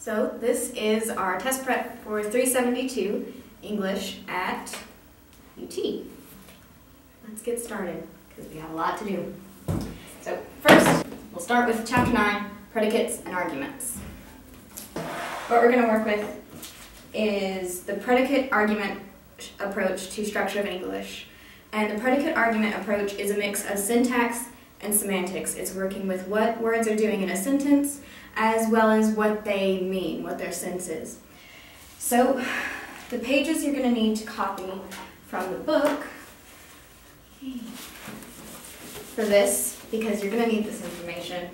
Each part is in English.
So this is our test prep for 372 English at UT. Let's get started because we have a lot to do. So first, we'll start with Chapter 9, Predicates and Arguments. What we're going to work with is the predicate argument approach to structure of English. And the predicate argument approach is a mix of syntax and semantics. It's working with what words are doing in a sentence as well as what they mean, what their sense is. So the pages you're going to need to copy from the book for this, because you're going to need this information,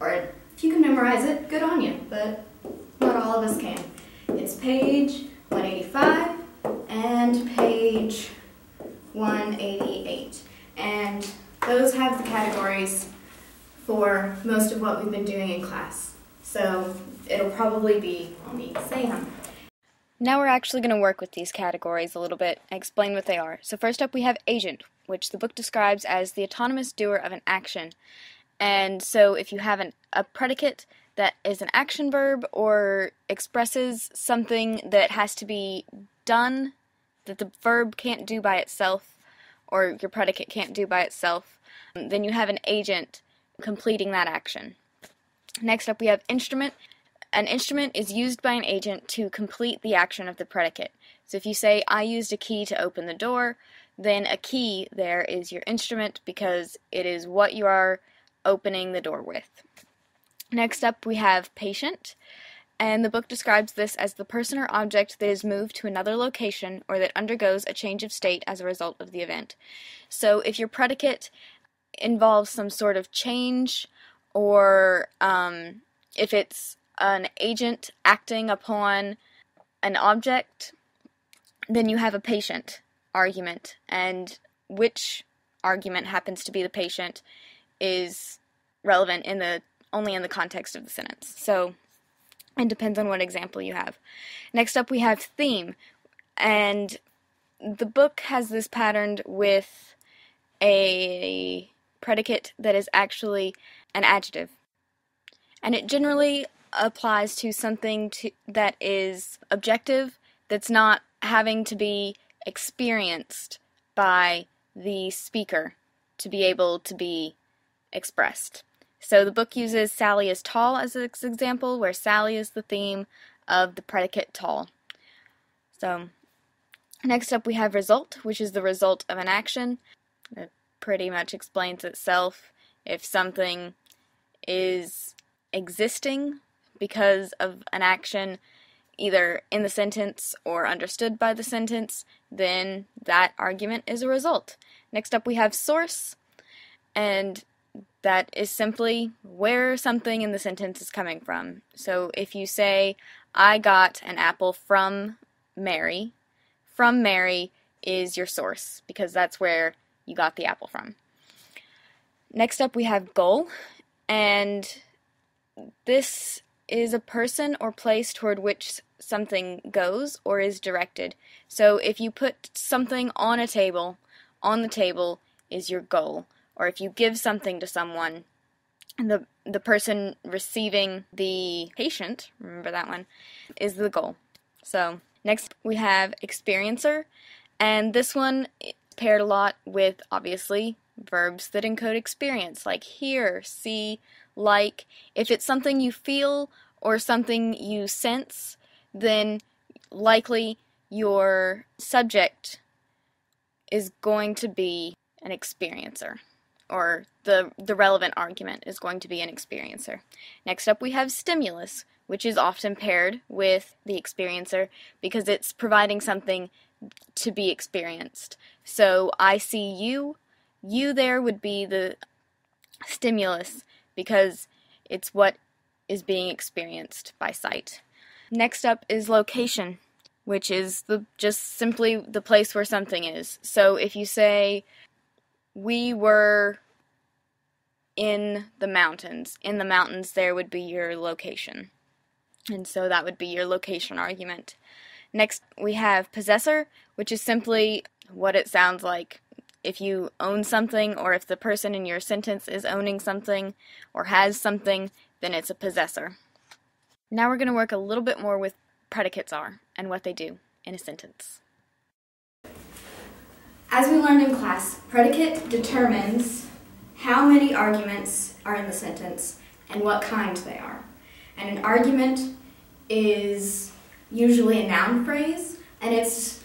or if you can memorize it, good on you, but not all of us can. It's page 185 and page 188. And those have the categories for most of what we've been doing in class. So it'll probably be on the exam. Now we're actually going to work with these categories a little bit and explain what they are. So first up we have agent, which the book describes as the autonomous doer of an action. And so if you have a predicate that is an action verb or expresses something that has to be done, that the verb can't do by itself, or your predicate can't do by itself, then you have an agent completing that action. Next up we have instrument. An instrument is used by an agent to complete the action of the predicate. So if you say, I used a key to open the door, then a key there is your instrument because it is what you are opening the door with. Next up we have patient, and the book describes this as the person or object that is moved to another location or that undergoes a change of state as a result of the event. So if your predicate involves some sort of change, or if it's an agent acting upon an object, then you have a patient argument, and which argument happens to be the patient is relevant only in the context of the sentence. So it depends on what example you have. Next up we have theme, and the book has this patterned with a predicate that is actually an adjective. And it generally applies to something that is objective, that's not having to be experienced by the speaker to be able to be expressed. So the book uses Sally is tall as an example, where Sally is the theme of the predicate tall. So next up we have result, which is the result of an action. It pretty much explains itself. If something is existing because of an action either in the sentence or understood by the sentence, then that argument is a result. Next up we have source, and that is simply where something in the sentence is coming from. So if you say, I got an apple from Mary is your source, because that's where you got the apple from. Next up we have goal, and this is a person or place toward which something goes or is directed. So if you put something on a table, on the table is your goal. Or if you give something to someone, the person receiving the patient, remember that one, is the goal. So next we have experiencer, and this one is paired a lot with, obviously, verbs that encode experience, like hear, see, like. If it's something you feel or something you sense, then likely your subject is going to be an experiencer, or the relevant argument is going to be an experiencer. Next up we have stimulus, which is often paired with the experiencer because it's providing something to be experienced. So I see you there would be the stimulus because it's what is being experienced by sight. Next up is location, which is just simply the place where something is. So if you say, we were in the mountains there would be your location. And so that would be your location argument. Next we have possessor, which is simply what it sounds like. If you own something, or if the person in your sentence is owning something or has something, then it's a possessor. Now we're going to work a little bit more with predicates are and what they do in a sentence. As we learned in class, predicate determines how many arguments are in the sentence and what kind they are. And an argument is usually a noun phrase, and its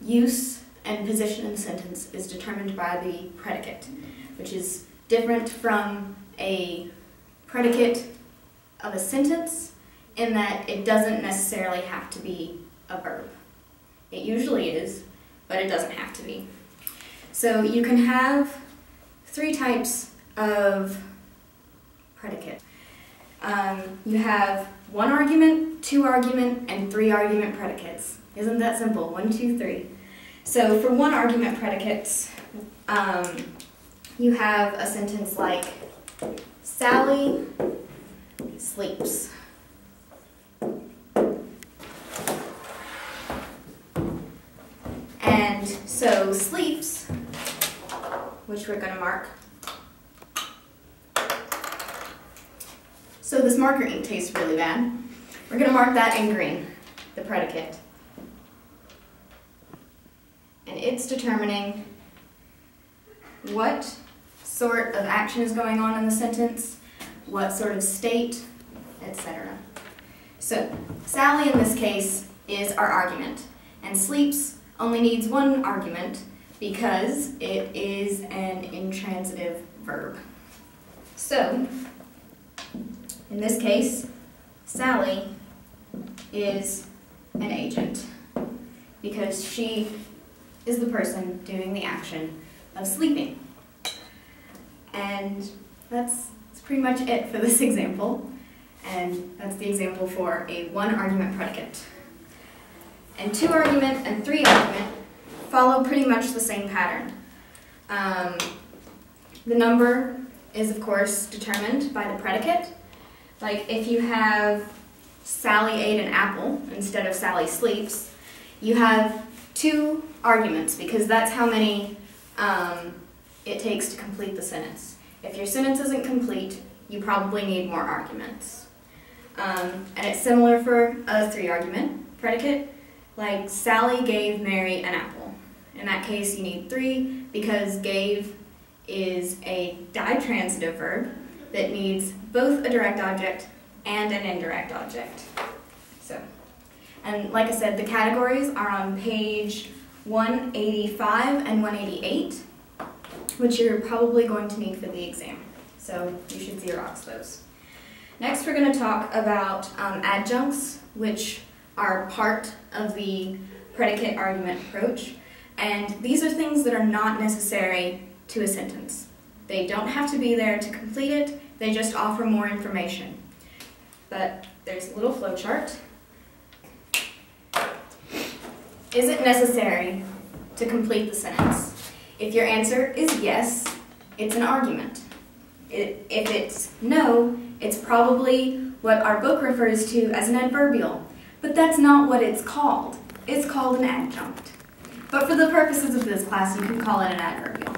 use and position in the sentence is determined by the predicate, which is different from a predicate of a sentence in that it doesn't necessarily have to be a verb. It usually is, but it doesn't have to be. So you can have three types of predicate. You have one argument, two argument, and three argument predicates. Isn't that simple? 1, 2, 3. So for one argument predicates, you have a sentence like, Sally sleeps. And so sleeps, which we're going to mark. So this marker ink tastes really bad. We're going to mark that in green, the predicate. And it's determining what sort of action is going on in the sentence, what sort of state, etc. So Sally in this case is our argument, and sleeps only needs one argument because it is an intransitive verb. So in this case, Sally is an agent because she is the person doing the action of sleeping. And that's pretty much it for this example. And that's the example for a one argument predicate. And two argument and three argument follow pretty much the same pattern. The number is, of course, determined by the predicate. Like if you have Sally ate an apple instead of Sally sleeps, you have two arguments because that's how many it takes to complete the sentence. If your sentence isn't complete, you probably need more arguments. And it's similar for a three argument predicate, like Sally gave Mary an apple. In that case, you need three because gave is a ditransitive verb that needs both a direct object and an indirect object. So, and like I said, the categories are on page 185 and 188, which you're probably going to need for the exam. So you should Xerox those. Next, we're going to talk about adjuncts, which are part of the predicate argument approach. And these are things that are not necessary to a sentence. They don't have to be there to complete it, they just offer more information. But there's a little flowchart. Is it necessary to complete the sentence? If your answer is yes, it's an argument. If it's no, it's probably what our book refers to as an adverbial. But that's not what it's called. It's called an adjunct. But for the purposes of this class, you can call it an adverbial.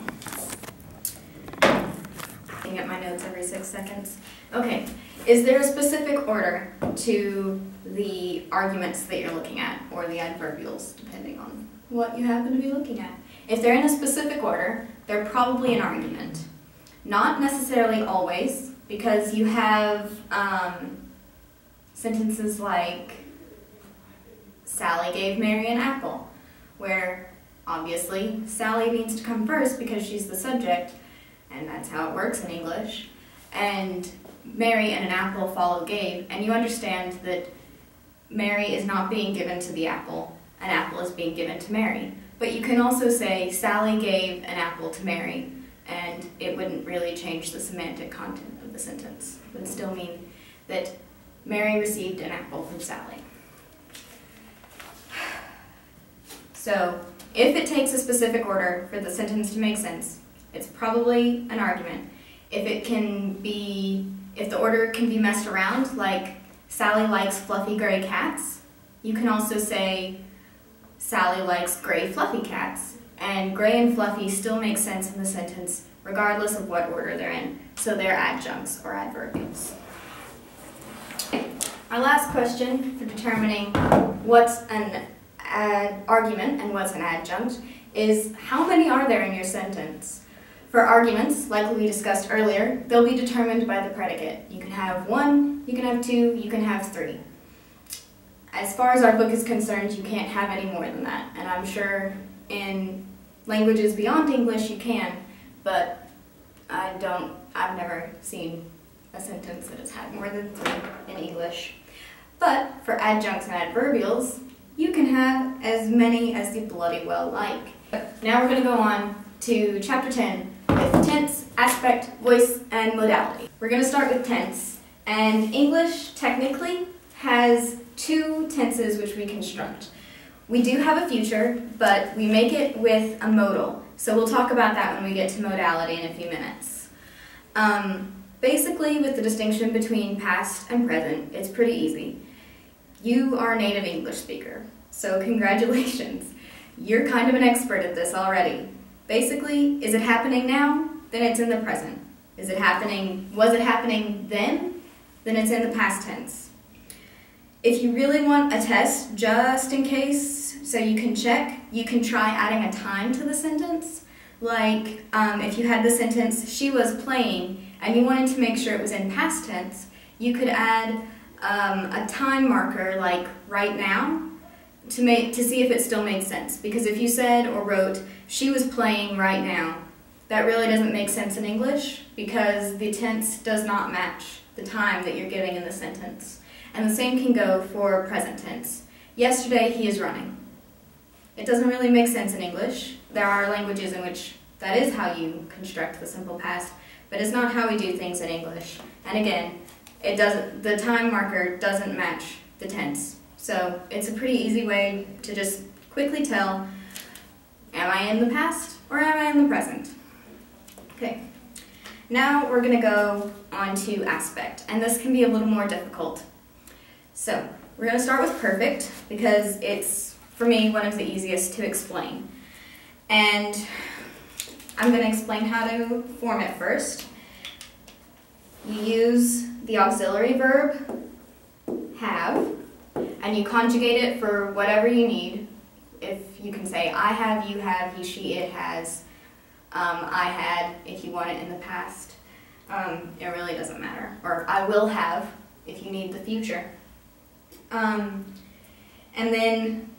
Looking at my notes every 6 seconds. Okay, is there a specific order to the arguments that you're looking at, or the adverbials, depending on what you happen to be looking at? If they're in a specific order, they're probably an argument. Not necessarily always, because you have sentences like, Sally gave Mary an apple, where obviously Sally needs to come first because she's the subject, and that's how it works in English. And Mary and an apple follow gave, and you understand that Mary is not being given to the apple, an apple is being given to Mary. But you can also say Sally gave an apple to Mary, and it wouldn't really change the semantic content of the sentence. It would still mean that Mary received an apple from Sally. So, if it takes a specific order for the sentence to make sense, it's probably an argument. If the order can be messed around, like Sally likes fluffy gray cats, you can also say Sally likes gray fluffy cats, and gray and fluffy still make sense in the sentence regardless of what order they're in, so they're adjuncts or adverbials. our last question for determining what's an argument and what's an adjunct is how many are there in your sentence? For arguments, like we discussed earlier, they'll be determined by the predicate. You can have 1, you can have 2, you can have 3. As far as our book is concerned, you can't have any more than that. And I'm sure in languages beyond English you can, but I've never seen a sentence that has had more than 3 in English. But for adjuncts and adverbials, you can have as many as you bloody well like. Now we're going to go on to chapter 10 with tense, aspect, voice, and modality. We're going to start with tense, and English technically has 2 tenses which we construct. We do have a future, but we make it with a modal, so we'll talk about that when we get to modality in a few minutes. Basically, with the distinction between past and present, it's pretty easy. You are a native English speaker, so congratulations. You're kind of an expert at this already. Basically, is it happening now? Then it's in the present. Was it happening then? Then it's in the past tense. If you really want a test, just in case, so you can check, you can try adding a time to the sentence. Like, if you had the sentence, she was playing, and you wanted to make sure it was in past tense, you could add a time marker, like right now, to see if it still made sense. Because if you said or wrote, she was playing right now, that really doesn't make sense in English because the tense does not match the time that you're giving in the sentence. And the same can go for present tense. Yesterday, he is running. It doesn't really make sense in English. There are languages in which that is how you construct the simple past, but it's not how we do things in English. And again, the time marker doesn't match the tense. So it's a pretty easy way to just quickly tell, am I in the past or am I in the present? Okay, now we're going to go on to aspect, and this can be a little more difficult. So we're going to start with perfect because it's, for me, one of the easiest to explain. And I'm going to explain how to form it first. You use the auxiliary verb, have, and you conjugate it for whatever you need. If you can say, I have, you have, he, she, it has, I had, if you want it in the past. It really doesn't matter. Or I will have, if you need the future. And then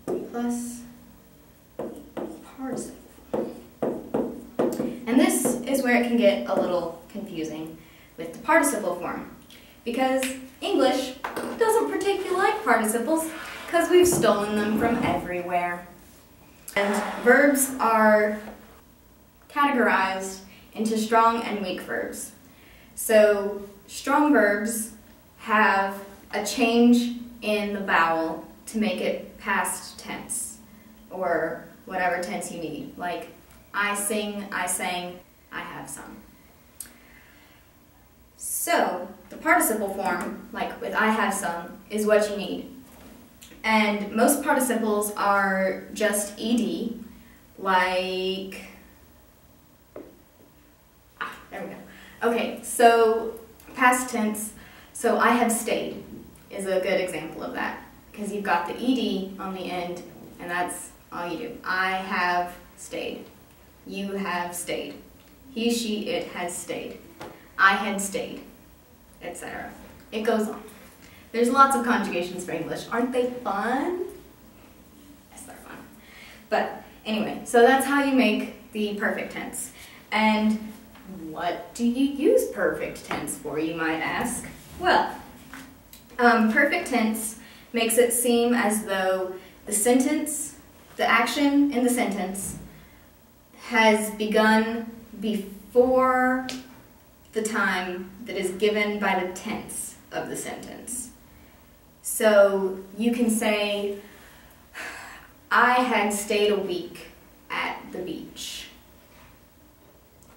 plus participle. And this is where it can get a little confusing with the participle form, because English doesn't particularly like participles because we've stolen them from everywhere. And verbs are categorized into strong and weak verbs. So strong verbs have a change in the vowel to make it past tense, or whatever tense you need, like I sing, I sang, I have sung. So the participle form, like with I have sung, is what you need. And most participles are just ed, like, there we go. Okay, so past tense, so I have stayed is a good example of that, because you've got the ed on the end, and that's all you do. I have stayed. You have stayed. He, she, it has stayed. I had stayed, etc. It goes on. There's lots of conjugations for English. Aren't they fun? Yes, they're fun. But anyway, so that's how you make the perfect tense. And what do you use perfect tense for, you might ask? Well, perfect tense makes it seem as though the sentence, the action in the sentence, has begun before the time that is given by the tense of the sentence. So you can say, I had stayed a week at the beach.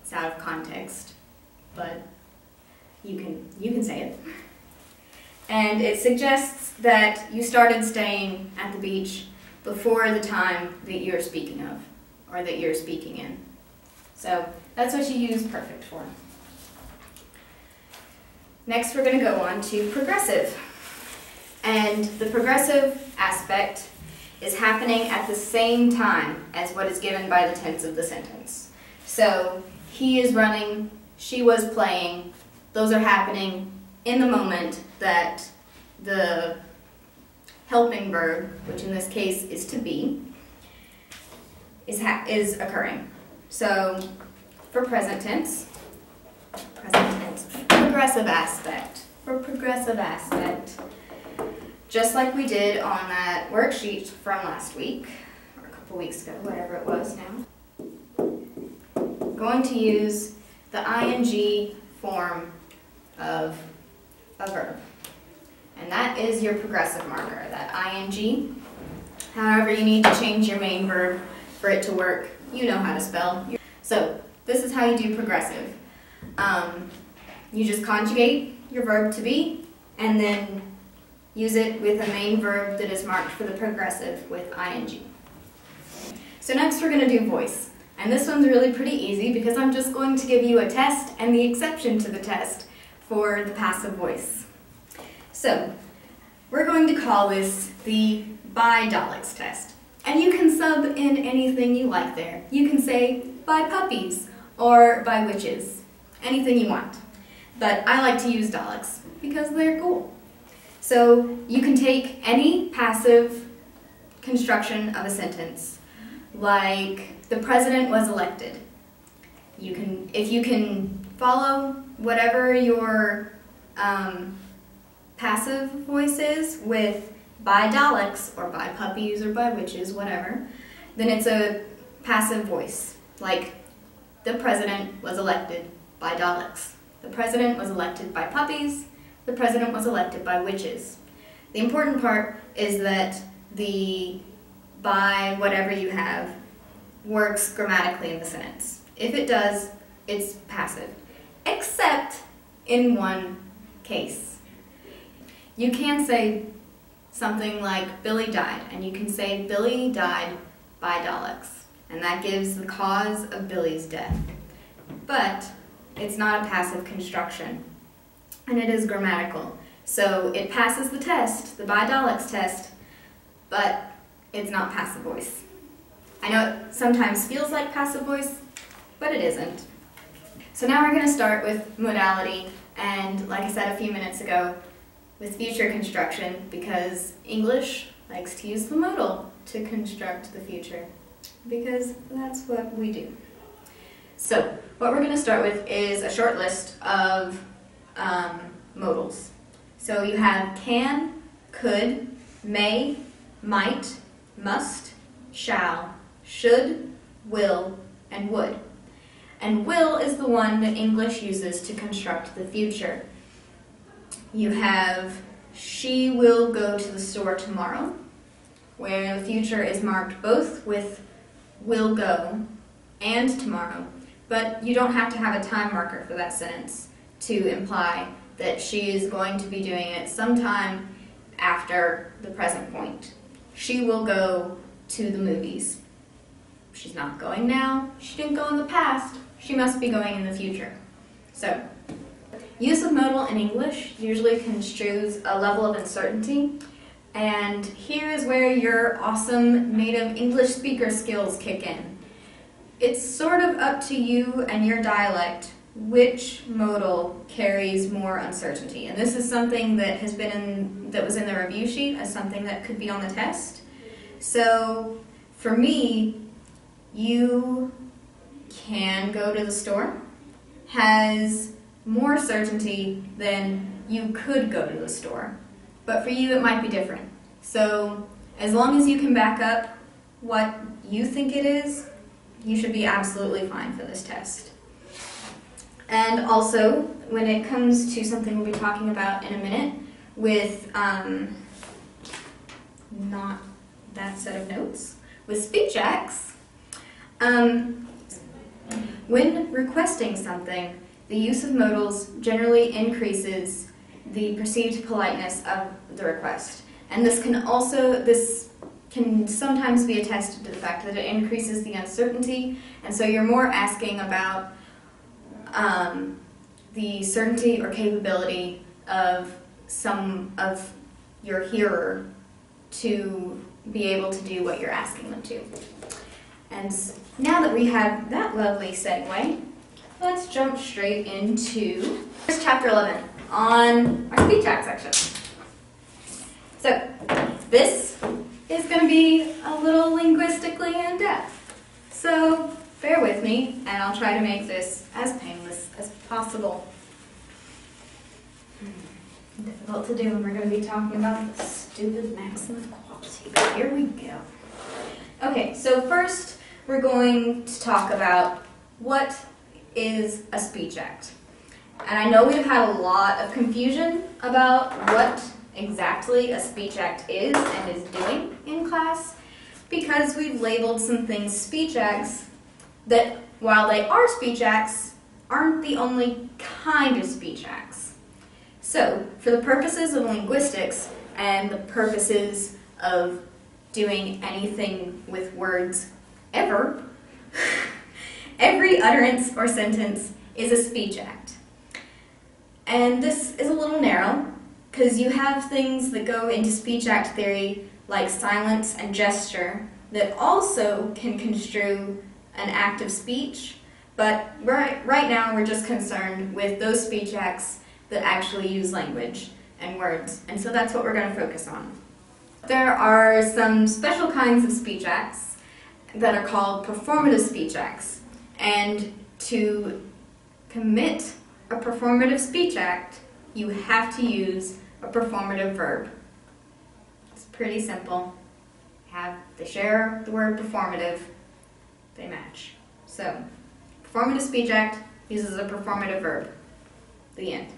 It's out of context, but you can say it. And it suggests that you started staying at the beach before the time that you're speaking of, or that you're speaking in. So that's what you use perfect for. Next we're going to go on to progressive. And the progressive aspect is happening at the same time as what is given by the tense of the sentence. So he is running, she was playing, those are happening in the moment that the helping verb, which in this case is to be, is occurring. So for present tense, progressive aspect. For progressive aspect, just like we did on that worksheet from last week, or a couple weeks ago, whatever it was now, going to use the ing form of a verb. And that is your progressive marker, that ing. However, you need to change your main verb for it to work. You know how to spell. So this is how you do progressive. You just conjugate your verb to be, and then use it with a main verb that is marked for the progressive with ing. So next we're going to do voice. And this one's really pretty easy because I'm just going to give you a test and the exception to the test for the passive voice. So we're going to call this the by-Daleks test. And you can sub in anything you like there. You can say by puppies or by witches, anything you want. But I like to use Daleks because they're cool. So you can take any passive construction of a sentence, like the president was elected. If you can follow whatever your passive voice is with by Daleks or by puppies or by witches, whatever, then it's a passive voice, like the president was elected by Daleks. The president was elected by puppies. The president was elected by witches. The important part is that the by whatever you have works grammatically in the sentence. If it does, it's passive, except in one case. You can say something like Billy died, and you can say Billy died by Daleks, and that gives the cause of Billy's death. But it's not a passive construction, and it is grammatical. So it passes the test, the by Daleks test, but it's not passive voice. I know it sometimes feels like passive voice, but it isn't. So now we're going to start with modality, and like I said a few minutes ago, with future construction, because English likes to use the modal to construct the future, because that's what we do. So what we're going to start with is a short list of modals. So you have can, could, may, might, must, shall, should, will, and would. And will is the one that English uses to construct the future. You have she will go to the store tomorrow, where the future is marked both with will go and tomorrow, but you don't have to have a time marker for that sentence to imply that she is going to be doing it sometime after the present point. She will go to the movies. She's not going now. She didn't go in the past. She must be going in the future. So, use of modal in English usually construes a level of uncertainty, and here is where your awesome native English speaker skills kick in. It's sort of up to you and your dialect which modal carries more uncertainty, and this is something that was in the review sheet as something that could be on the test. So for me, you can go to the store has more certainty than you could go to the store, but for you it might be different. So as long as you can back up what you think it is, you should be absolutely fine for this test. And also, when it comes to something we'll be talking about in a minute with not that set of notes, with speech acts, when requesting something, the use of modals generally increases the perceived politeness of the request. And this can sometimes be attested to the fact that it increases the uncertainty, and so you're more asking about the certainty or capability of some of your hearer to be able to do what you're asking them to. And now that we have that lovely segue, let's jump straight into chapter 11 on our speech act section. So this is going to be a little linguistically in-depth. So bear with me, and I'll try to make this as painless as possible. Difficult to do when we're going to be talking about the stupid maxim of quality, but here we go. Okay, so first we're going to talk about what is a speech act. And I know we've had a lot of confusion about what exactly a speech act is and is doing in class, because we've labeled some things speech acts that, while they are speech acts, aren't the only kind of speech acts. So, for the purposes of linguistics and the purposes of doing anything with words ever, every utterance or sentence is a speech act. And this is a little narrow, because you have things that go into speech act theory, like silence and gesture, that also can construe an act of speech, but right now we're just concerned with those speech acts that actually use language and words, and so that's what we're going to focus on. There are some special kinds of speech acts that are called performative speech acts, and to commit a performative speech act, you have to use a performative verb. It's pretty simple. They share the word performative, they match. So, performative speech act uses a performative verb. The end.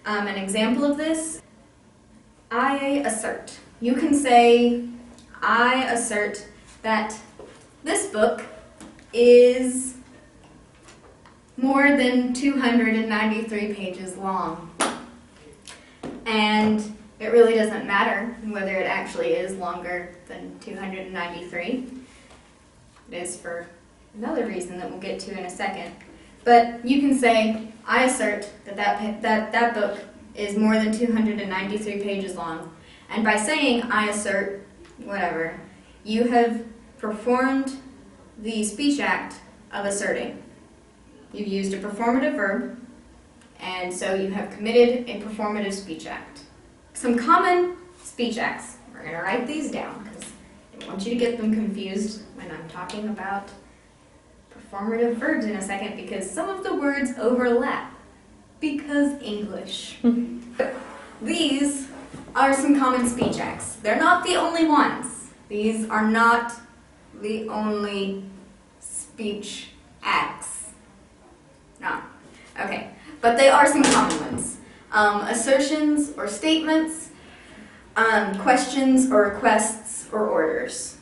An example of this, I assert. You can say, I assert that this book is more than 293 pages long. And it really doesn't matter whether it actually is longer than 293. It is for another reason that we'll get to in a second. But you can say, I assert that book is more than 293 pages long. And by saying, I assert, whatever, you have performed the speech act of asserting. You've used a performative verb, and so you have committed a performative speech act. Some common speech acts. We're going to write these down, because I don't want you to get them confused when I'm talking about performative verbs in a second, because some of the words overlap, because English. These are some common speech acts. They're not the only ones. These are not the only speech acts. No. Okay, but they are some common ones. Assertions or statements, questions or requests or orders.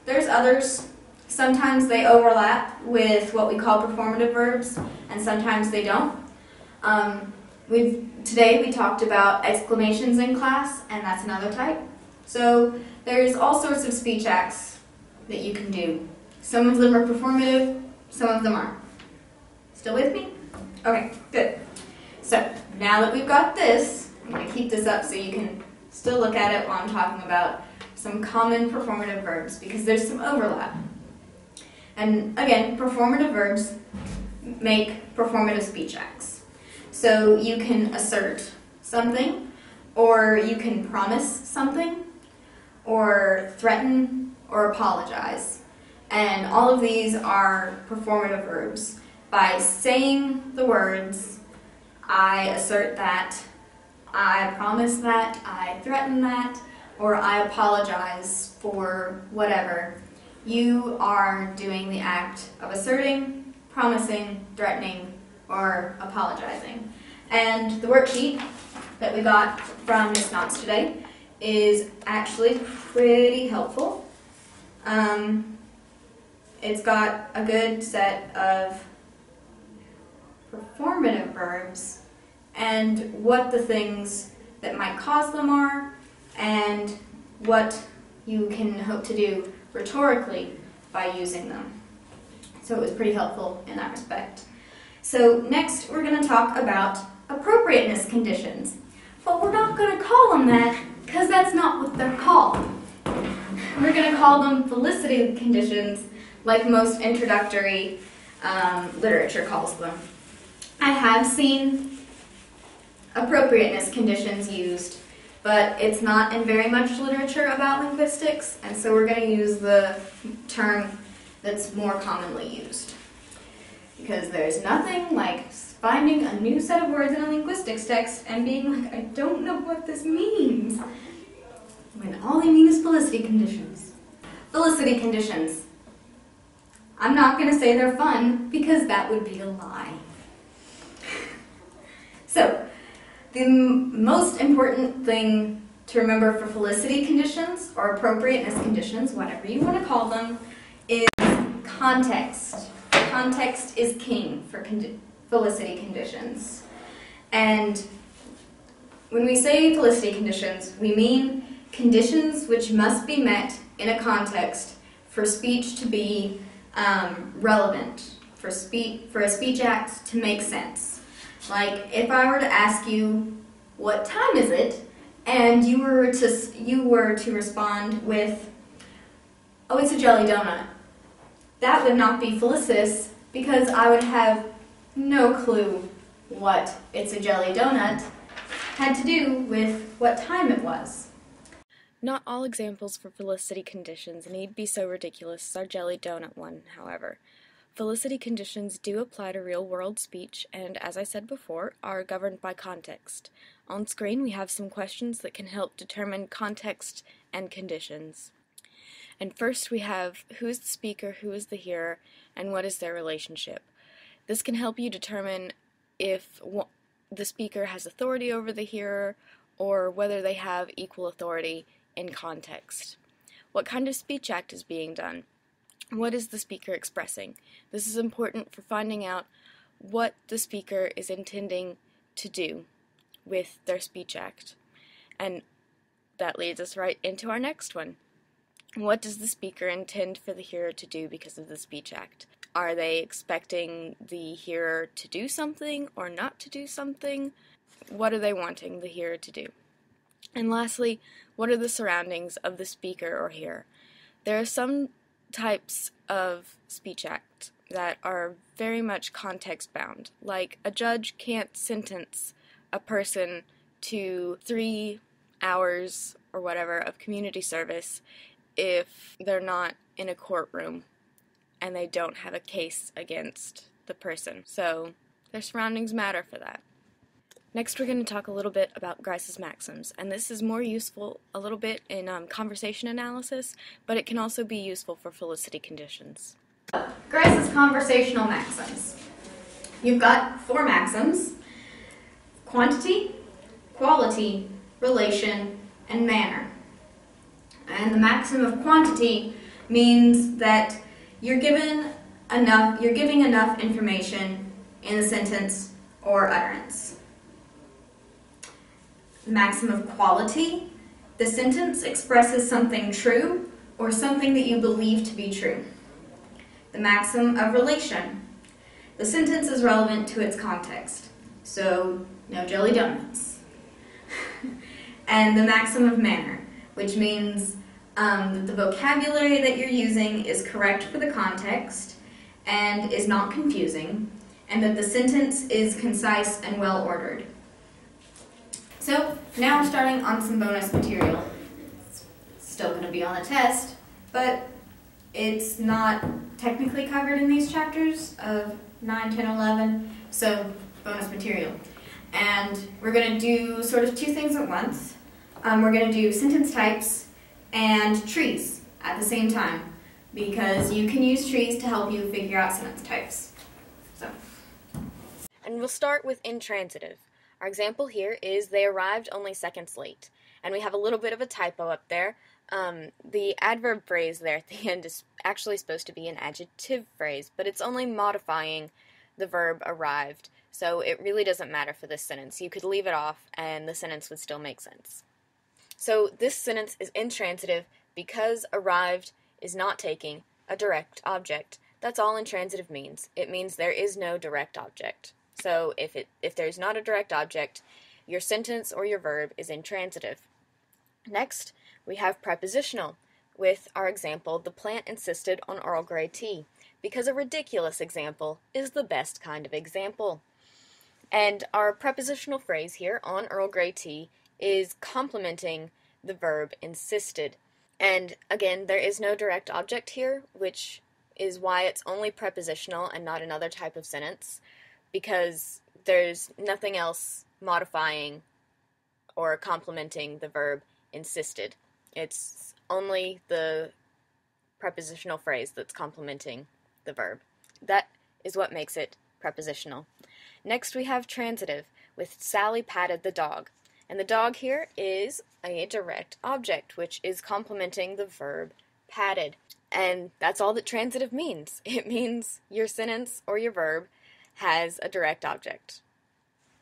There's others. Sometimes they overlap with what we call performative verbs, and sometimes they don't. Today we talked about exclamations in class, and that's another type. So there's all sorts of speech acts that you can do. Some of them are performative, some of them aren't. Still with me? Okay, good. So now that we've got this, I'm going to keep this up so you can still look at it while I'm talking about some common performative verbs, because there's some overlap. And again, performative verbs make performative speech acts. So you can assert something, or you can promise something, or threaten, or apologize. And all of these are performative verbs. By saying the words, I assert that, I promise that, I threaten that, or I apologize for whatever, you are doing the act of asserting, promising, threatening, or apologizing. And the worksheet that we got from Ms. Knotts today is actually pretty helpful. It's got a good set of performative verbs and what the things that might cause them are, and what you can hope to do rhetorically by using them. So it was pretty helpful in that respect. So next we're going to talk about appropriateness conditions. But we're not going to call them that because that's not what they're called. We're going to call them felicity conditions like most introductory literature calls them. I have seen appropriateness conditions used, but it's not in very much literature about linguistics, and so we're going to use the term that's more commonly used. Because there's nothing like finding a new set of words in a linguistics text and being like, I don't know what this means, when all they mean is felicity conditions. Felicity conditions. I'm not going to say they're fun because that would be a lie. So, the most important thing to remember for felicity conditions, or appropriateness conditions, whatever you want to call them, is context. Context is king for felicity conditions. And when we say felicity conditions, we mean conditions which must be met in a context for speech to be relevant, for a speech act to make sense. Like if I were to ask you, what time is it? And you were to respond with, oh, it's a jelly donut. That would not be felicitous because I would have no clue what it's a jelly donut had to do with what time it was. Not all examples for felicity conditions need be so ridiculous as our jelly donut one, however. Felicity conditions do apply to real-world speech and, as I said before, are governed by context. On screen we have some questions that can help determine context and conditions. And first we have who is the speaker, who is the hearer, and what is their relationship. This can help you determine if the speaker has authority over the hearer or whether they have equal authority in context. What kind of speech act is being done? What is the speaker expressing? This is important for finding out what the speaker is intending to do with their speech act. And that leads us right into our next one. What does the speaker intend for the hearer to do because of the speech act? Are they expecting the hearer to do something or not to do something? What are they wanting the hearer to do? And lastly, what are the surroundings of the speaker or hearer? There are some types of speech act that are very much context bound. Like a judge can't sentence a person to 3 hours or whatever of community service if they're not in a courtroom and they don't have a case against the person. So their surroundings matter for that. Next we're going to talk a little bit about Grice's maxims, and this is more useful a little bit in conversation analysis, but it can also be useful for felicity conditions. Grice's conversational maxims. You've got 4 maxims: quantity, quality, relation, and manner. And the maxim of quantity means that you're giving enough information in the sentence or utterance. The maxim of quality, the sentence expresses something true or something that you believe to be true. The maxim of relation, the sentence is relevant to its context, so no jelly donuts. And the maxim of manner, which means that the vocabulary that you're using is correct for the context and is not confusing, and that the sentence is concise and well ordered. So now we're starting on some bonus material. It's still going to be on the test, but it's not technically covered in these chapters of 9, 10, 11, so bonus material. And we're going to do sort of 2 things at once. We're going to do sentence types and trees at the same time, because you can use trees to help you figure out sentence types. And we'll start with intransitive. Our example here is they arrived only seconds late. And we have a little bit of a typo up there. The adverb phrase there at the end is actually supposed to be an adjective phrase, but it's only modifying the verb arrived. So it really doesn't matter for this sentence. You could leave it off and the sentence would still make sense. So this sentence is intransitive because arrived is not taking a direct object. that's all intransitive means. It means there is no direct object. So if there's not a direct object, your sentence or your verb is intransitive. Next, we have prepositional. With our example, the plant insisted on Earl Grey tea, because a ridiculous example is the best kind of example. And our prepositional phrase here on Earl Grey tea is complementing the verb insisted. And again, there is no direct object here, which is why it's only prepositional and not another type of sentence, because there's nothing else modifying or complementing the verb insisted. It's only the prepositional phrase that's complementing the verb. That is what makes it prepositional. Next we have transitive, with Sally patted the dog. And the dog here is a direct object, which is complementing the verb patted. And that's all that transitive means. It means your sentence or your verb has a direct object.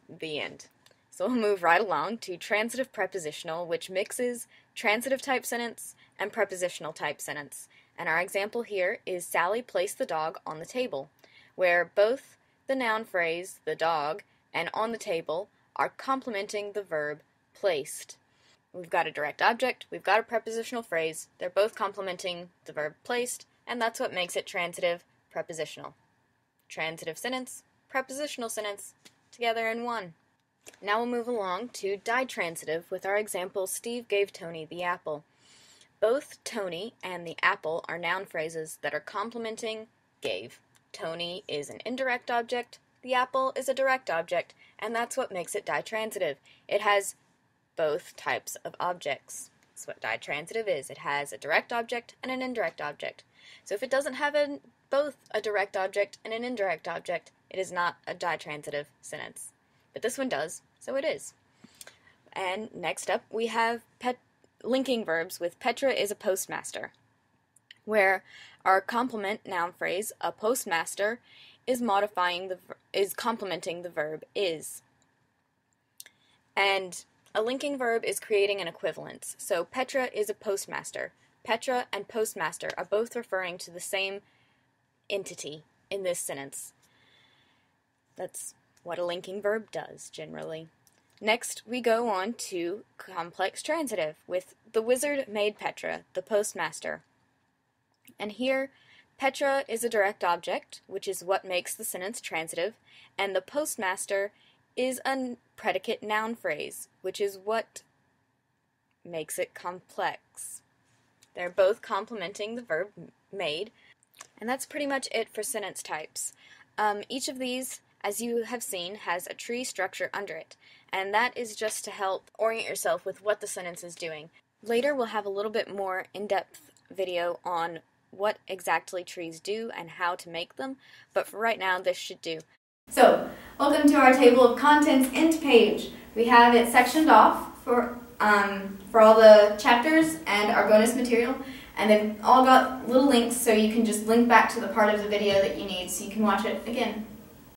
The end. So we'll move right along to transitive prepositional, which mixes transitive type sentence and prepositional type sentence. And our example here is Sally placed the dog on the table, where both the noun phrase, the dog, and on the table are complementing the verb placed. We've got a direct object, we've got a prepositional phrase, they're both complementing the verb placed, and that's what makes it transitive prepositional. Transitive sentence, prepositional sentence, together in one. Now we'll move along to ditransitive with our example, Steve gave Tony the apple. Both Tony and the apple are noun phrases that are complementing gave. Tony is an indirect object, the apple is a direct object, and that's what makes it ditransitive. It has both types of objects. That's what ditransitive is. It has a direct object and an indirect object. So if it doesn't have both a direct object and an indirect object, it is not a ditransitive sentence. But this one does, so it is. And next up, we have linking verbs with Petra is a postmaster, where our complement noun phrase, a postmaster, is complementing the verb is. And a linking verb is creating an equivalence. So Petra is a postmaster. Petra and postmaster are both referring to the same entity in this sentence. That's what a linking verb does, generally. Next, we go on to complex transitive with the wizard made Petra, the postmaster. And here, Petra is a direct object, which is what makes the sentence transitive, and the postmaster is a predicate noun phrase, which is what makes it complex. They're both complementing the verb made, and that's pretty much it for sentence types. Each of these, as you have seen, has a tree structure under it, and that is just to help orient yourself with what the sentence is doing. Later we'll have a little bit more in-depth video on what exactly trees do and how to make them, but for right now this should do. So, welcome to our table of contents end page. We have it sectioned off for all the chapters and our bonus material, and they've all got little links so you can just link back to the part of the video that you need so you can watch it again.